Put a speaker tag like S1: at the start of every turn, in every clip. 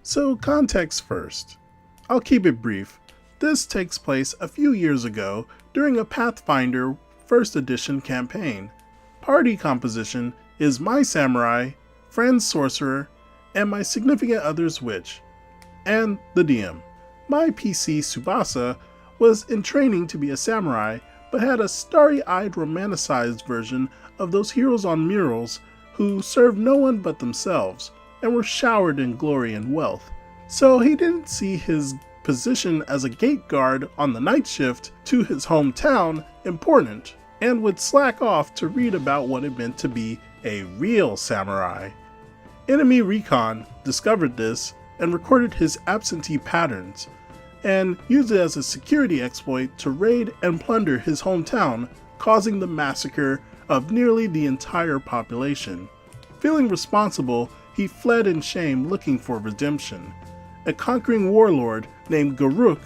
S1: So context first. I'll keep it brief. This takes place a few years ago during a Pathfinder 1st edition campaign. Party composition is my samurai, friend's sorcerer, and my significant other's witch, and the DM. My PC Tsubasa was in training to be a samurai, but had a starry-eyed romanticized version of those heroes on murals who served no one but themselves and were showered in glory and wealth. So he didn't see his position as a gate guard on the night shift to his hometown important, and would slack off to read about what it meant to be a real samurai. Enemy Recon discovered this and recorded his absentee patterns, and used it as a security exploit to raid and plunder his hometown, causing the massacre of nearly the entire population. Feeling responsible, he fled in shame looking for redemption. A conquering warlord named Garuk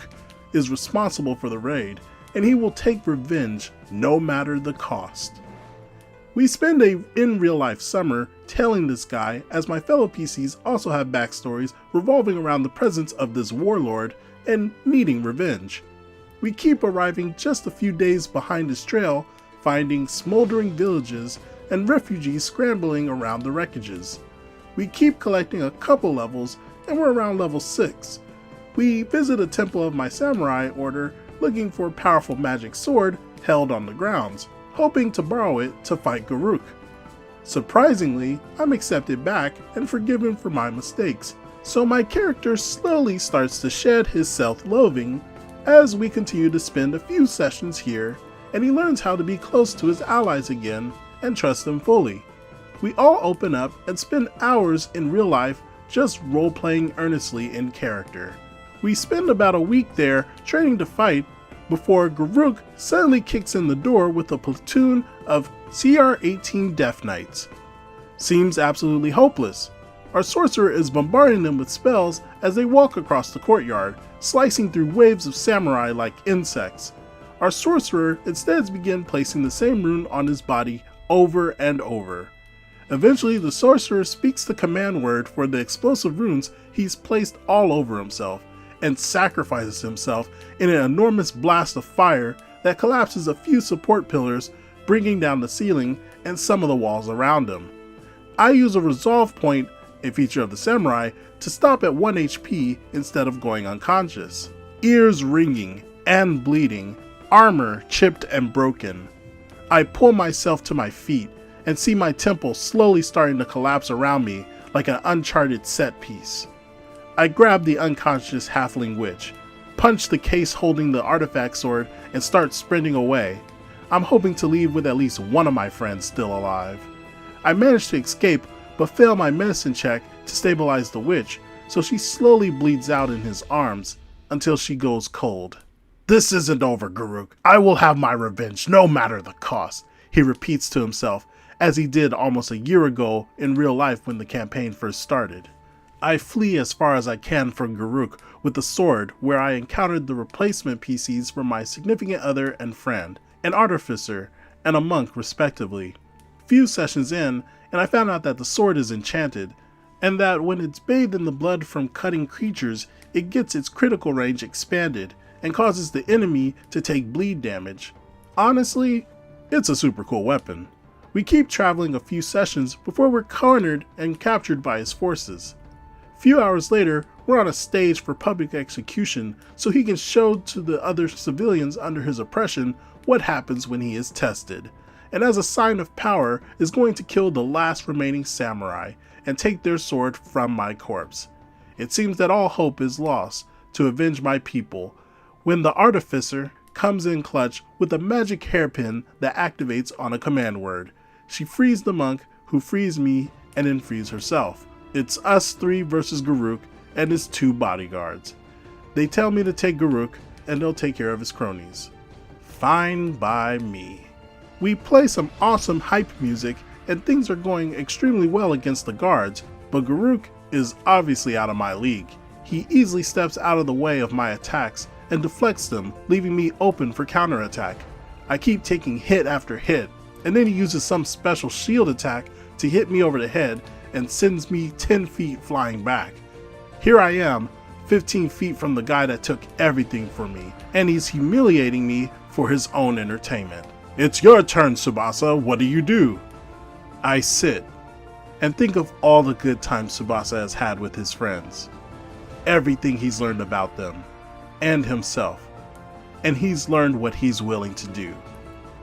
S1: is responsible for the raid, and he will take revenge no matter the cost. We spend a in real life summer tailing this guy, as my fellow PCs also have backstories revolving around the presence of this warlord and needing revenge. We keep arriving just a few days behind his trail, finding smoldering villages and refugees scrambling around the wreckages. We keep collecting a couple levels, and we're around level 6. We visit a temple of my samurai order looking for a powerful magic sword held on the grounds, hoping to borrow it to fight Garuk. Surprisingly, I'm accepted back and forgiven for my mistakes, so my character slowly starts to shed his self-loathing as we continue to spend a few sessions here, and he learns how to be close to his allies again and trust them fully. We all open up and spend hours in real life just role-playing earnestly in character. We spend about a week there training to fight before Garuk suddenly kicks in the door with a platoon of CR-18 Death Knights. Seems absolutely hopeless. Our sorcerer is bombarding them with spells as they walk across the courtyard, slicing through waves of samurai like insects. Our sorcerer instead begins placing the same rune on his body over and over. Eventually, the sorcerer speaks the command word for the explosive runes he's placed all over himself, and sacrifices himself in an enormous blast of fire that collapses a few support pillars, bringing down the ceiling and some of the walls around him. I use a resolve point, a feature of the samurai, to stop at 1 HP instead of going unconscious. Ears ringing and bleeding, armor chipped and broken. I pull myself to my feet and see my temple slowly starting to collapse around me like an uncharted set piece. I grab the unconscious halfling witch, punch the case holding the artifact sword, and start sprinting away. I'm hoping to leave with at least one of my friends still alive. I manage to escape, but fail my medicine check to stabilize the witch, so she slowly bleeds out in his arms until she goes cold. "This isn't over, Garuk. I will have my revenge no matter the cost," he repeats to himself, as he did almost a year ago in real life when the campaign first started. I flee as far as I can from Garuk with the sword, where I encountered the replacement PCs for my significant other and friend, an artificer and a monk respectively. Few sessions in, and I found out that the sword is enchanted, and that when it's bathed in the blood from cutting creatures, it gets its critical range expanded and causes the enemy to take bleed damage. Honestly, it's a super cool weapon. We keep traveling a few sessions before we're cornered and captured by his forces. Few hours later, we're on a stage for public execution so he can show to the other civilians under his oppression what happens when he is tested, and as a sign of power is going to kill the last remaining samurai and take their sword from my corpse. It seems that all hope is lost to avenge my people when the artificer comes in clutch with a magic hairpin that activates on a command word. She frees the monk, who frees me and then frees herself. It's us 3 versus Garuk and his 2 bodyguards. They tell me to take Garuk and they'll take care of his cronies. Fine by me. We play some awesome hype music and things are going extremely well against the guards, but Garuk is obviously out of my league. He easily steps out of the way of my attacks and deflects them, leaving me open for counterattack. I keep taking hit after hit, and then he uses some special shield attack to hit me over the head and sends me 10 feet flying back. Here I am, 15 feet from the guy that took everything from me, and he's humiliating me for his own entertainment. It's your turn, Tsubasa. What do you do? I sit and think of all the good times Tsubasa has had with his friends, everything he's learned about them and himself, and he's learned what he's willing to do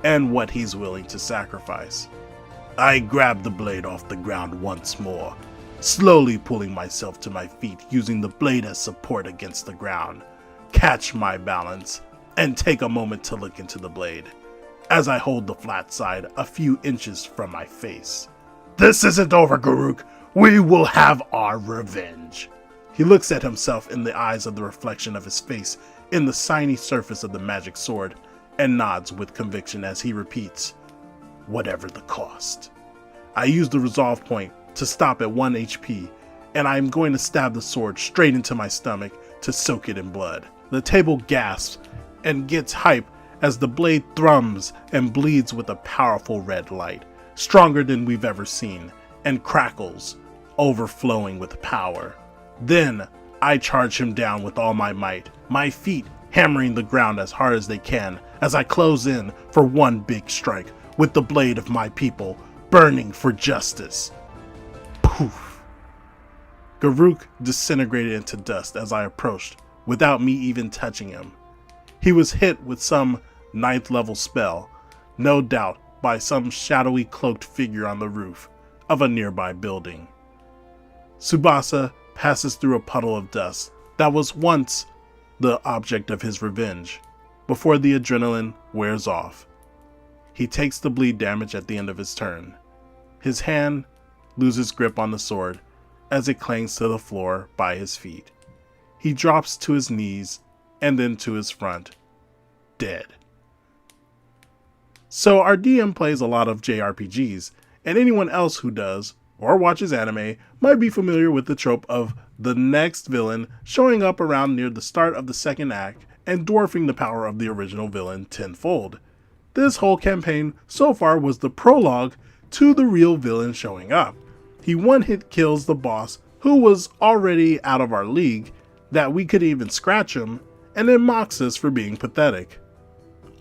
S1: and what he's willing to sacrifice. I grab the blade off the ground once more, slowly pulling myself to my feet using the blade as support against the ground, catch my balance, and take a moment to look into the blade as I hold the flat side a few inches from my face. This isn't over, Garruk. We will have our revenge. He looks at himself in the eyes of the reflection of his face in the shiny surface of the magic sword and nods with conviction as he repeats, whatever the cost. I use the resolve point to stop at 1 HP, and I am going to stab the sword straight into my stomach to soak it in blood. The table gasps and gets hype as the blade thrums and bleeds with a powerful red light, stronger than we've ever seen, and crackles, overflowing with power. Then I charge him down with all my might, my feet hammering the ground as hard as they can as I close in for one big strike with the blade of my people, burning for justice. Poof! Garruk disintegrated into dust as I approached, without me even touching him. He was hit with some 9th level spell, no doubt by some shadowy cloaked figure on the roof of a nearby building. Tsubasa passes through a puddle of dust that was once the object of his revenge, before the adrenaline wears off. He takes the bleed damage at the end of his turn. His hand loses grip on the sword as it clangs to the floor by his feet. He drops to his knees and then to his front, dead. So our DM plays a lot of JRPGs, and anyone else who does, or watches anime, might be familiar with the trope of the next villain showing up around near the start of the second act and dwarfing the power of the original villain tenfold. This whole campaign so far was the prologue to the real villain showing up. He one-hit kills the boss, who was already out of our league, that we could even scratch him, and then mocks us for being pathetic.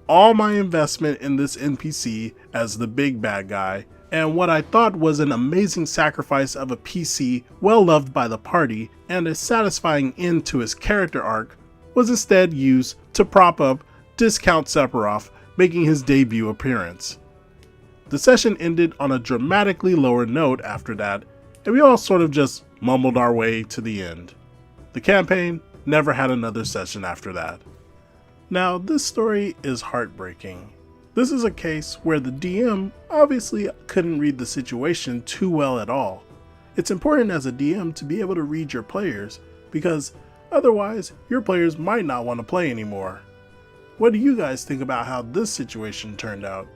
S1: All my investment in this NPC as the big bad guy, and what I thought was an amazing sacrifice of a PC well loved by the party and a satisfying end to his character arc, was instead used to prop up Discount Sephiroth making his debut appearance. The session ended on a dramatically lower note after that, and we all sort of just mumbled our way to the end. The campaign never had another session after that. Now, this story is heartbreaking. This is a case where the DM obviously couldn't read the situation too well at all. It's important as a DM to be able to read your players, because otherwise your players might not want to play anymore. What do you guys think about how this situation turned out?